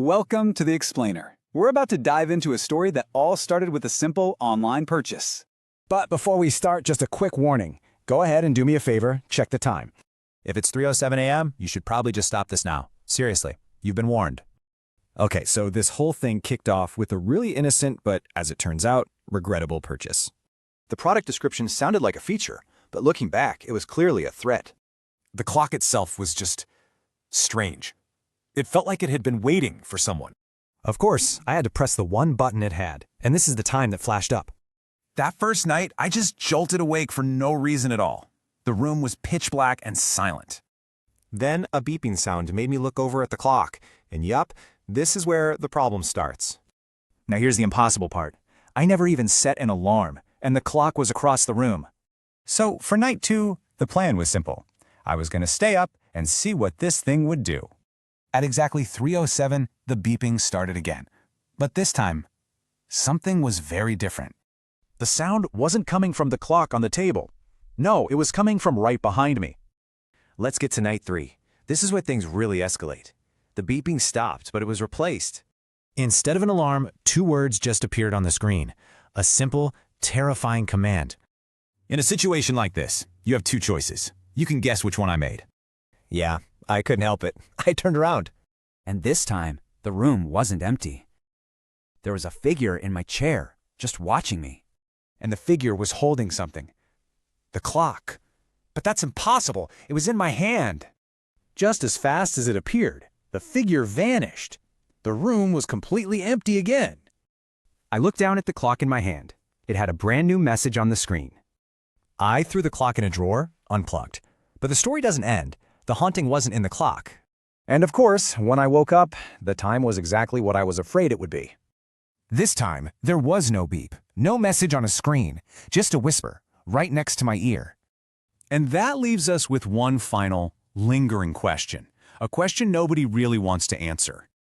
Welcome to The Explainer. We're about to dive into a story that all started with a simple online purchase. But before we start, just a quick warning. Go ahead and do me a favor, check the time. If it's 3:07 a.m., you should probably just stop this now. Seriously, you've been warned. Okay, so this whole thing kicked off with a really innocent, but as it turns out, regrettable purchase. The product description sounded like a feature, but looking back, it was clearly a threat. The clock itself was just strange. It felt like it had been waiting for someone. Of course, I had to press the one button it had, and this is the time that flashed up. That first night, I just jolted awake for no reason at all. The room was pitch black and silent. Then a beeping sound made me look over at the clock, and yup, this is where the problem starts. Now here's the impossible part. I never even set an alarm, and the clock was across the room. So for night 2, the plan was simple. I was going to stay up and see what this thing would do. At exactly 3:07, the beeping started again. But this time, something was very different. The sound wasn't coming from the clock on the table. No, it was coming from right behind me. Let's get to night 3. This is where things really escalate. The beeping stopped, but it was replaced. Instead of an alarm, 2 words just appeared on the screen. A simple, terrifying command. In a situation like this, you have 2 choices. You can guess which one I made. Yeah, I couldn't help it. I turned around. And this time, the room wasn't empty. There was a figure in my chair, just watching me. And the figure was holding something. The clock. But that's impossible. It was in my hand. Just as fast as it appeared, the figure vanished. The room was completely empty again. I looked down at the clock in my hand. It had a brand new message on the screen. I threw the clock in a drawer, unplugged. But the story doesn't end. The haunting wasn't in the clock. And of course, when I woke up, the time was exactly what I was afraid it would be. This time, there was no beep, no message on a screen, just a whisper right next to my ear. And that leaves us with one final, lingering question. A question nobody really wants to answer.